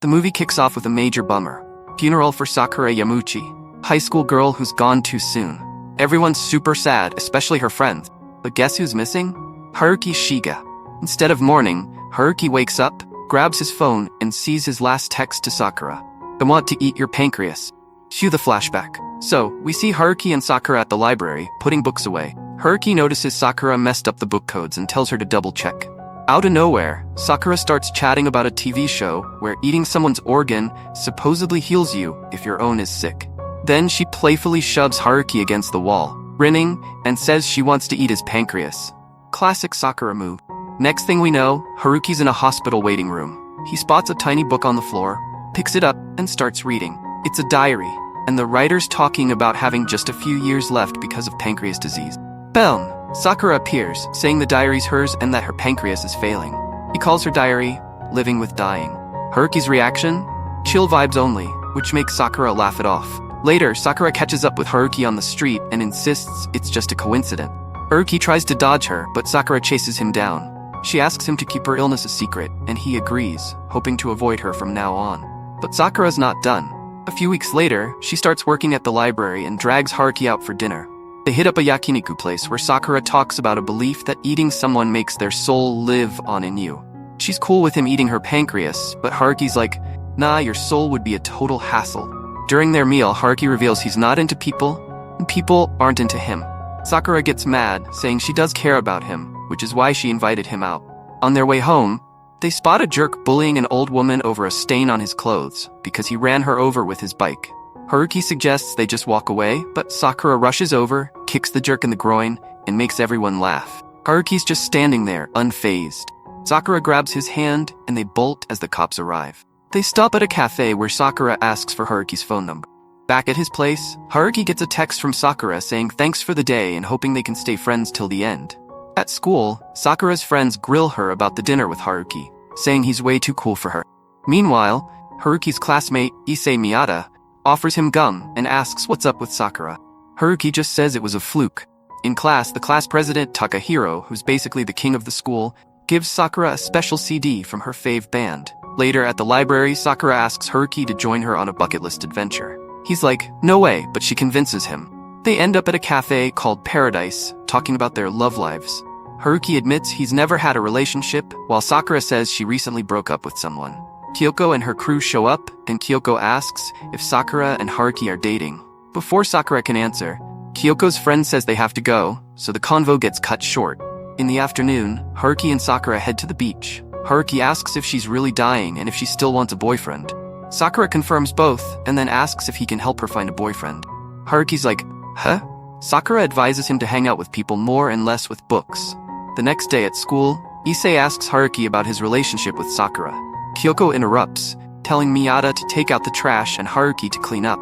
The movie kicks off with a major bummer. Funeral for Sakura Yamuchi, high school girl who's gone too soon. Everyone's super sad, especially her friends. But guess who's missing? Haruki Shiga. Instead of mourning, Haruki wakes up, grabs his phone, and sees his last text to Sakura. I want to eat your pancreas. Cue the flashback. So, we see Haruki and Sakura at the library, putting books away. Haruki notices Sakura messed up the book codes and tells her to double-check. Out of nowhere, Sakura starts chatting about a TV show where eating someone's organ supposedly heals you if your own is sick. Then she playfully shoves Haruki against the wall, grinning, and says she wants to eat his pancreas. Classic Sakura move. Next thing we know, Haruki's in a hospital waiting room. He spots a tiny book on the floor, picks it up, and starts reading. It's a diary, and the writer's talking about having just a few years left because of pancreas disease. Boom! Sakura appears, saying the diary's hers and that her pancreas is failing. He calls her diary, Living with Dying. Haruki's reaction? Chill vibes only, which makes Sakura laugh it off. Later, Sakura catches up with Haruki on the street and insists it's just a coincidence. Haruki tries to dodge her, but Sakura chases him down. She asks him to keep her illness a secret, and he agrees, hoping to avoid her from now on. But Sakura's not done. A few weeks later, she starts working at the library and drags Haruki out for dinner. They hit up a yakiniku place where Sakura talks about a belief that eating someone makes their soul live on in you. She's cool with him eating her pancreas, but Haruki's like, nah, your soul would be a total hassle. During their meal, Haruki reveals he's not into people, and people aren't into him. Sakura gets mad, saying she does care about him, which is why she invited him out. On their way home, they spot a jerk bullying an old woman over a stain on his clothes because he ran her over with his bike. Haruki suggests they just walk away, but Sakura rushes over, kicks the jerk in the groin, and makes everyone laugh. Haruki's just standing there, unfazed. Sakura grabs his hand, and they bolt as the cops arrive. They stop at a cafe where Sakura asks for Haruki's phone number. Back at his place, Haruki gets a text from Sakura saying thanks for the day and hoping they can stay friends till the end. At school, Sakura's friends grill her about the dinner with Haruki, saying he's way too cool for her. Meanwhile, Haruki's classmate, Issei Miyata, offers him gum and asks what's up with Sakura. Haruki just says it was a fluke. In class, the class president, Takahiro, who's basically the king of the school, gives Sakura a special CD from her fave band. Later at the library, Sakura asks Haruki to join her on a bucket list adventure. He's like, no way, but she convinces him. They end up at a cafe called Paradise, talking about their love lives. Haruki admits he's never had a relationship, while Sakura says she recently broke up with someone. Kyoko and her crew show up, and Kyoko asks if Sakura and Haruki are dating. Before Sakura can answer, Kyoko's friend says they have to go, so the convo gets cut short. In the afternoon, Haruki and Sakura head to the beach. Haruki asks if she's really dying and if she still wants a boyfriend. Sakura confirms both, and then asks if he can help her find a boyfriend. Haruki's like, huh? Sakura advises him to hang out with people more and less with books. The next day at school, Issei asks Haruki about his relationship with Sakura. Kyoko interrupts, telling Miyata to take out the trash and Haruki to clean up.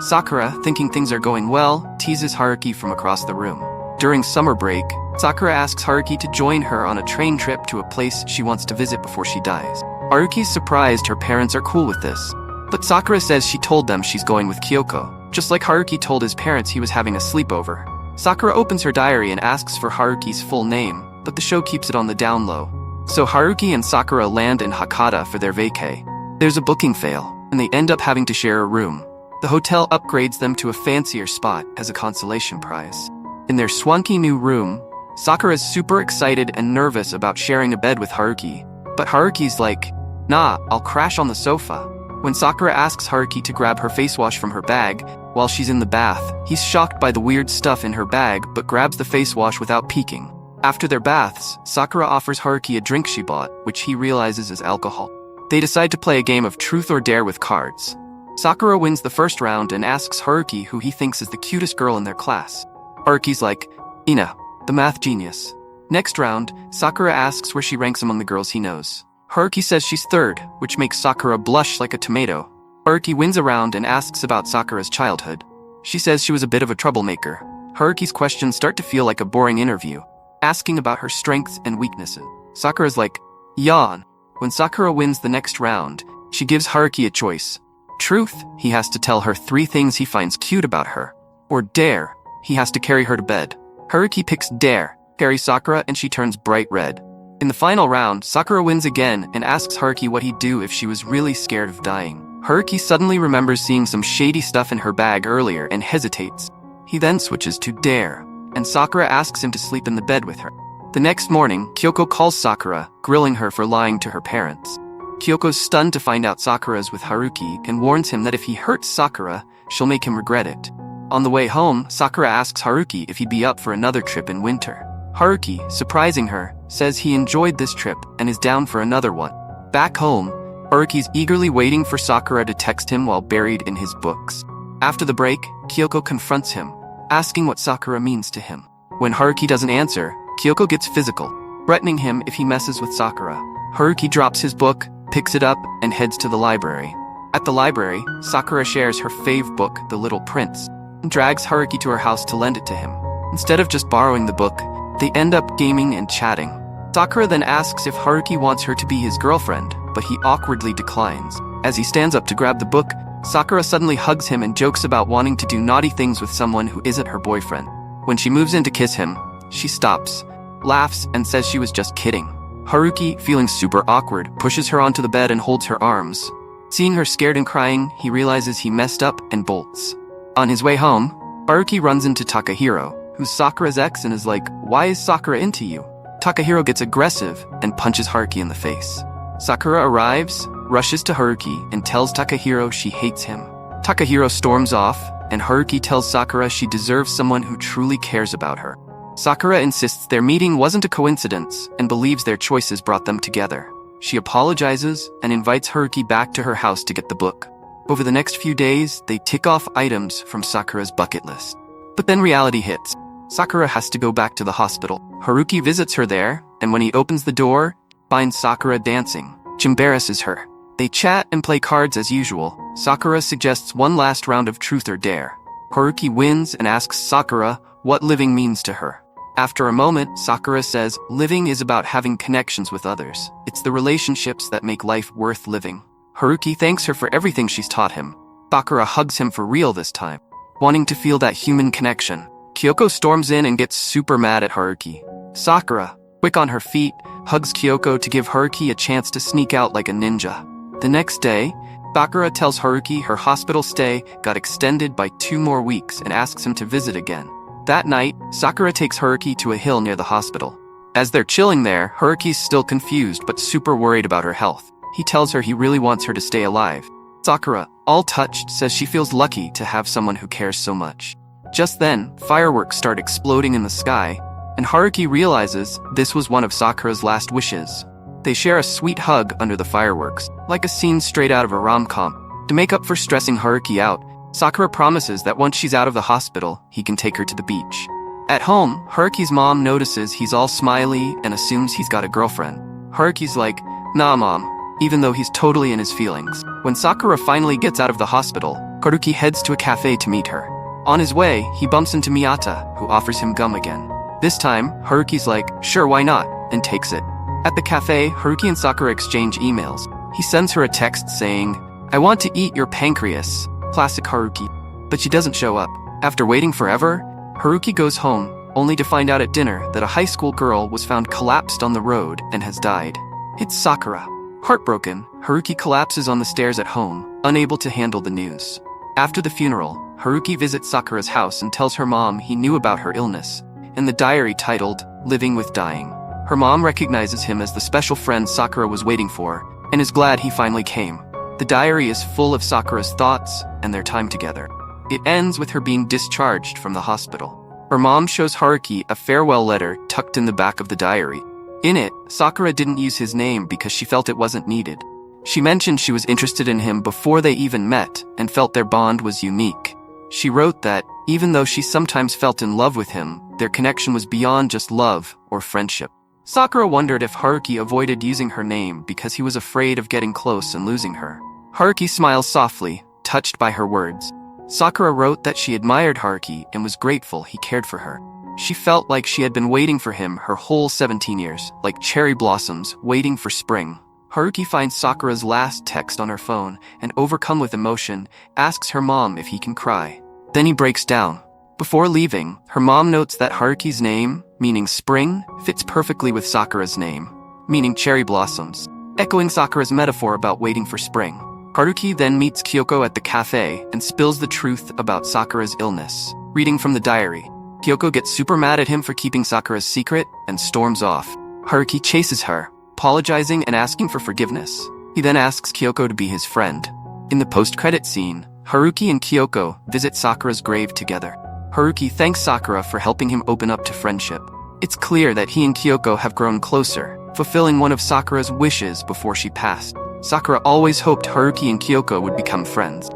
Sakura, thinking things are going well, teases Haruki from across the room. During summer break, Sakura asks Haruki to join her on a train trip to a place she wants to visit before she dies. Haruki's surprised her parents are cool with this. But Sakura says she told them she's going with Kyoko, just like Haruki told his parents he was having a sleepover. Sakura opens her diary and asks for Haruki's full name, but the show keeps it on the down low. So Haruki and Sakura land in Hakata for their vacay. There's a booking fail, and they end up having to share a room. The hotel upgrades them to a fancier spot as a consolation prize. In their swanky new room, Sakura's super excited and nervous about sharing a bed with Haruki, but Haruki's like, nah, I'll crash on the sofa. When Sakura asks Haruki to grab her face wash from her bag while she's in the bath, he's shocked by the weird stuff in her bag but grabs the face wash without peeking. After their baths, Sakura offers Haruki a drink she bought, which he realizes is alcohol. They decide to play a game of truth or dare with cards. Sakura wins the first round and asks Haruki who he thinks is the cutest girl in their class. Haruki's like, Ina, the math genius. Next round, Sakura asks where she ranks among the girls he knows. Haruki says she's third, which makes Sakura blush like a tomato. Haruki wins a round and asks about Sakura's childhood. She says she was a bit of a troublemaker. Haruki's questions start to feel like a boring interview, asking about her strengths and weaknesses. Sakura's like, yawn. When Sakura wins the next round, she gives Haruki a choice. Truth, he has to tell her 3 things he finds cute about her. Or dare, he has to carry her to bed. Haruki picks dare, carries Sakura, and she turns bright red. In the final round, Sakura wins again and asks Haruki what he'd do if she was really scared of dying. Haruki suddenly remembers seeing some shady stuff in her bag earlier and hesitates. He then switches to dare, and Sakura asks him to sleep in the bed with her. The next morning, Kyoko calls Sakura, grilling her for lying to her parents. Kyoko's stunned to find out Sakura is with Haruki and warns him that if he hurts Sakura, she'll make him regret it. On the way home, Sakura asks Haruki if he'd be up for another trip in winter. Haruki, surprising her, says he enjoyed this trip and is down for another one. Back home, Haruki's eagerly waiting for Sakura to text him while buried in his books. After the break, Kyoko confronts him, asking what Sakura means to him. When Haruki doesn't answer, Kyoko gets physical, threatening him if he messes with Sakura. Haruki drops his book, picks it up, and heads to the library. At the library, Sakura shares her fave book, The Little Prince, and drags Haruki to her house to lend it to him. Instead of just borrowing the book, they end up gaming and chatting. Sakura then asks if Haruki wants her to be his girlfriend, but he awkwardly declines. As he stands up to grab the book, Sakura suddenly hugs him and jokes about wanting to do naughty things with someone who isn't her boyfriend. When she moves in to kiss him, she stops, laughs, and says she was just kidding. Haruki, feeling super awkward, pushes her onto the bed and holds her arms. Seeing her scared and crying, he realizes he messed up and bolts. On his way home, Haruki runs into Takahiro, who's Sakura's ex, and is like, "Why is Sakura into you?" Takahiro gets aggressive and punches Haruki in the face. Sakura arrives, rushes to Haruki, and tells Takahiro she hates him. Takahiro storms off, and Haruki tells Sakura she deserves someone who truly cares about her. Sakura insists their meeting wasn't a coincidence and believes their choices brought them together. She apologizes and invites Haruki back to her house to get the book. Over the next few days, they tick off items from Sakura's bucket list. But then reality hits. Sakura has to go back to the hospital. Haruki visits her there, and when he opens the door, finds Sakura dancing, which embarrasses her. They chat and play cards as usual. Sakura suggests one last round of truth or dare. Haruki wins and asks Sakura what living means to her. After a moment, Sakura says, living is about having connections with others. It's the relationships that make life worth living. Haruki thanks her for everything she's taught him. Sakura hugs him for real this time, wanting to feel that human connection. Kyoko storms in and gets super mad at Haruki. Sakura, quick on her feet, hugs Kyoko to give Haruki a chance to sneak out like a ninja. The next day, Sakura tells Haruki her hospital stay got extended by 2 more weeks and asks him to visit again. That night, Sakura takes Haruki to a hill near the hospital. As they're chilling there, Haruki's still confused but super worried about her health. He tells her he really wants her to stay alive. Sakura, all touched, says she feels lucky to have someone who cares so much. Just then, fireworks start exploding in the sky, and Haruki realizes this was one of Sakura's last wishes. They share a sweet hug under the fireworks, like a scene straight out of a rom-com. To make up for stressing Haruki out, Sakura promises that once she's out of the hospital, he can take her to the beach. At home, Haruki's mom notices he's all smiley and assumes he's got a girlfriend. Haruki's like, "Nah, mom," even though he's totally in his feelings. When Sakura finally gets out of the hospital, Haruki heads to a cafe to meet her. On his way, he bumps into Miyata, who offers him gum again. This time, Haruki's like, "Sure, why not?" and takes it. At the cafe, Haruki and Sakura exchange emails. He sends her a text saying, "I want to eat your pancreas." Classic Haruki. But she doesn't show up. After waiting forever, Haruki goes home, only to find out at dinner that a high school girl was found collapsed on the road and has died. It's Sakura. Heartbroken, Haruki collapses on the stairs at home, unable to handle the news. After the funeral, Haruki visits Sakura's house and tells her mom he knew about her illness, and the diary titled, "Living with Dying." Her mom recognizes him as the special friend Sakura was waiting for, and is glad he finally came. The diary is full of Sakura's thoughts and their time together. It ends with her being discharged from the hospital. Her mom shows Haruki a farewell letter tucked in the back of the diary. In it, Sakura didn't use his name because she felt it wasn't needed. She mentioned she was interested in him before they even met and felt their bond was unique. She wrote that, even though she sometimes felt in love with him, their connection was beyond just love or friendship. Sakura wondered if Haruki avoided using her name because he was afraid of getting close and losing her. Haruki smiles softly, touched by her words. Sakura wrote that she admired Haruki and was grateful he cared for her. She felt like she had been waiting for him her whole 17 years, like cherry blossoms waiting for spring. Haruki finds Sakura's last text on her phone and, overcome with emotion, asks her mom if he can cry. Then he breaks down. Before leaving, her mom notes that Haruki's name, meaning spring, fits perfectly with Sakura's name. meaning cherry blossoms, echoing Sakura's metaphor about waiting for spring. Haruki then meets Kyoko at the cafe and spills the truth about Sakura's illness. Reading from the diary, Kyoko gets super mad at him for keeping Sakura's secret and storms off. Haruki chases her, apologizing and asking for forgiveness. He then asks Kyoko to be his friend. In the post-credit scene, Haruki and Kyoko visit Sakura's grave together. Haruki thanks Sakura for helping him open up to friendship. It's clear that he and Kyoko have grown closer, fulfilling one of Sakura's wishes before she passed. Sakura always hoped Haruki and Kyoko would become friends.